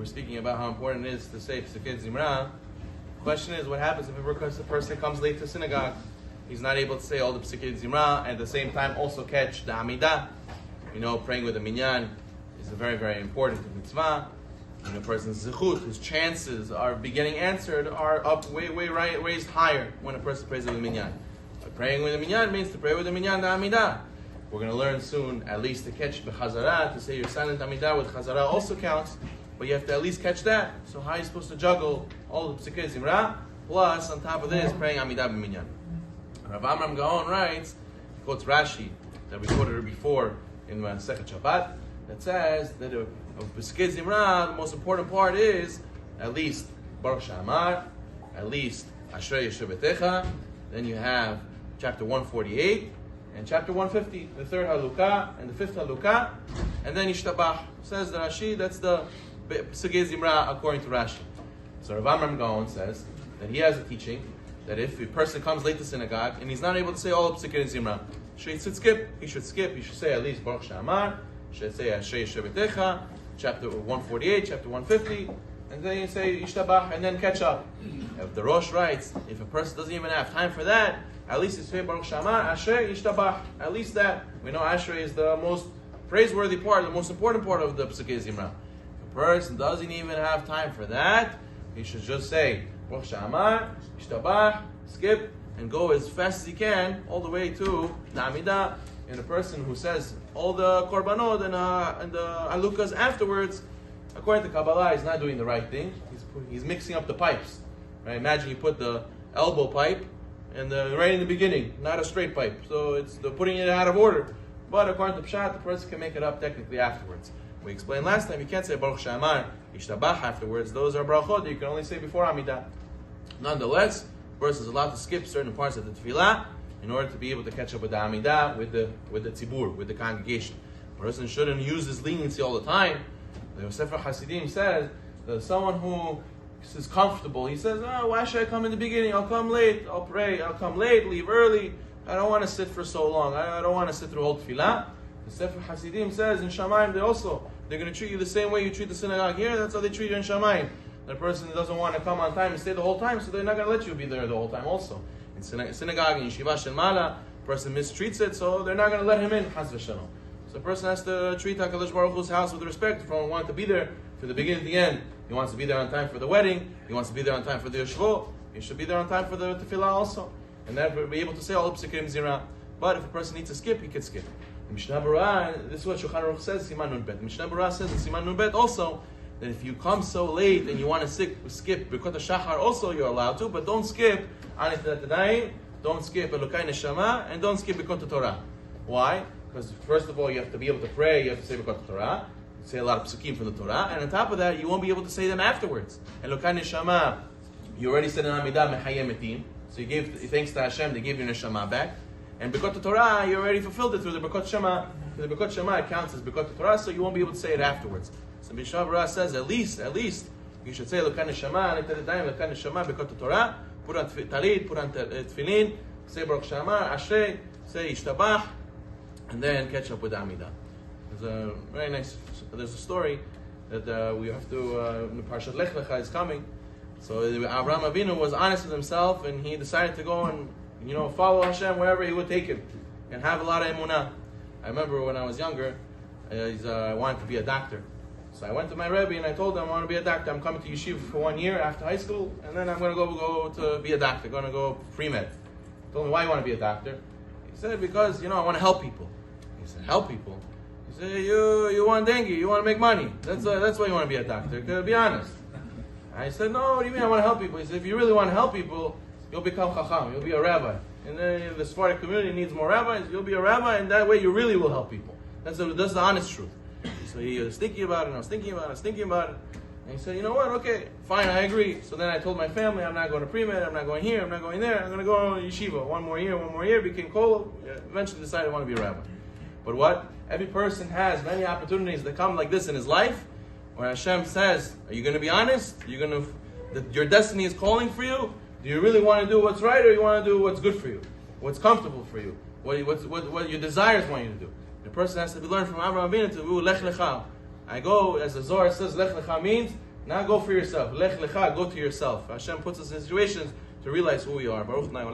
we're speaking about how important it is to say Pesukei Zimra. The question is, what happens if a person comes late to synagogue? He's not able to say all the Pesukei Zimra and at the same time also catch the Amidah. Praying with the Minyan is a very, very important mitzvah. A person's zichut, his chances of getting answered are up raised higher when a person prays with the Minyan. But praying with the Minyan means to pray with the Minyan, the Amidah. We're going to learn soon, at least to catch the Chazara, to say your silent Amidah with Chazara also counts, but you have to at least catch that. So how are you supposed to juggle all the Pesukei Zimra, plus on top of this, praying Amidah b'Minyan? Rav Amram Gaon writes, he quotes Rashi, that we quoted before in Masechet Shabbat, that says that of Pesukei Zimra, the most important part is at least Baruch She'amar, at least Ashrei Yeshevetecha, then you have chapter 148, and chapter 150, the third halukah and the fifth halukah, and then Yishtabach. Says the Rashi, that's the Pesukei Zimra according to Rashi. So Rav Amram Gaon says that he has a teaching that if a person comes late to synagogue and he's not able to say all of Pesukei Zimra, he should skip. He should say at least Baruch She'amar, he should say Ashrei Yeshevetecha, chapter 148, chapter 150, and then you say Yishtabach, and then catch up. If the Rosh writes, if a person doesn't even have time for that, at least you say Baruch She'amar, Ashrei Yishtabach. At least that. We know Ashrei is the most praiseworthy part, the most important part of the Pesukei Zimra. If a person doesn't even have time for that, he should just say Baruch She'amar, Yishtabach, skip, and go as fast as he can all the way to the Amidah. And a person who says all the korbanot and the alukas afterwards, according to Kabbalah, he's not doing the right thing. He's mixing up the pipes. Right? Imagine you put the elbow pipe and right in the beginning, not a straight pipe. So it's putting it out of order. But according to Pshat, the person can make it up technically afterwards. We explained last time, you can't say Baruch She'amar, Yishtabach afterwards. Those are brachot that you can only say before Amidah. Nonetheless, the person is allowed to skip certain parts of the tefillah in order to be able to catch up with the Amidah, with the tzibur, with the congregation. A person shouldn't use this leniency all the time. The Sefer Hasidim says that someone who is comfortable, he says, why should I come in the beginning? I'll come late, I'll pray, I'll come late, leave early. I don't want to sit for so long. I don't want to sit through whole tefillah. The Sefer Hasidim says in Shamayim, they're going to treat you the same way you treat the synagogue here. That's how they treat you in Shamayim. The person doesn't want to come on time and stay the whole time, so they're not going to let you be there the whole time also. In synagogue, in Yeshiva Shel Mala, the person mistreats it, so they're not going to let him in, Chas v'Shalom. So the person has to treat HaKadosh Baruch Hu's house with respect. If he wants to be there from the beginning to the end, he wants to be there on time for the wedding, he wants to be there on time for the Yeshvo, he should be there on time for the tefillah also. And then be able to say all the Pesukei Zimra. But if a person needs to skip, he can skip. The Mishnah Berurah, this is what Shulchan Aruch says, Siman Nun Bet. The Mishnah Berurah says in Siman Nun Bet also, that if you come so late and you want to skip Birkot HaShachar also, you're allowed to, but don't skip Anit Tadayim, don't skip Elokai Neshama, and don't skip Birkot HaTorah. Why? Because first of all, you have to be able to pray, you have to say Birkot HaTorah, you say a lot of Pesukim from the Torah, and on top of that, you won't be able to say them afterwards. Elokai Neshama, you already said in Amidah, Mechayem Etim, so you gave thanks to Hashem, they gave your Neshama back. And Birkot HaTorah, you already fulfilled it through the Birkot Shema. The Birkot Shema counts as Birkot HaTorah, so you won't be able to say it afterwards. So Mishnah Berurah says, at least, you should say Elokai Neshama, Elokai Neshama, Birkot HaTorah, put on talit, put on tefillin, say Baruch She'amar, Ashrei, say Yishtabach, and then catch up with Amidah. There's a story that we have to, Parshat Lech Lecha is coming. So Avraham Avinu was honest with himself, and he decided to go and follow Hashem wherever He would take him, and have a lot of emunah. I remember when I was younger, I wanted to be a doctor. So I went to my Rebbe and I told him I want to be a doctor. I'm coming to yeshiva for 1 year after high school, and then I'm going to go to be a doctor. I'm going to go pre-med. I told him, why you want to be a doctor? He said, because I want to help people. He said, help people? He said, you want dengue, you want to make money. That's why you want to be a doctor. Be honest. I said, no, what do you mean I want to help people? He said, if you really want to help people, you'll become chacham, you'll be a rabbi. And then the Sephardic community needs more rabbis, you'll be a rabbi, and that way you really will help people. That's the honest truth. So he was thinking about it, and I was thinking about it. And he said, you know what, okay, fine, I agree. So then I told my family, I'm not going to pre-med, I'm not going here, I'm not going there, I'm going to go to yeshiva. One more year, became kol, eventually decided I want to be a rabbi. But what? Every person has many opportunities that come like this in his life, where Hashem says, are you going to be honest? Your destiny is calling for you? Do you really want to do what's right, or you want to do what's good for you? What's comfortable for you? What your desires want you to do? The person has to be learned from Avraham Avinu to Lech Lecha. I go, as the Zohar says, Lech Lecha means Now go for yourself. Lech lecha, go to yourself. Hashem puts us in situations to realize who we are. Baruch Adonai.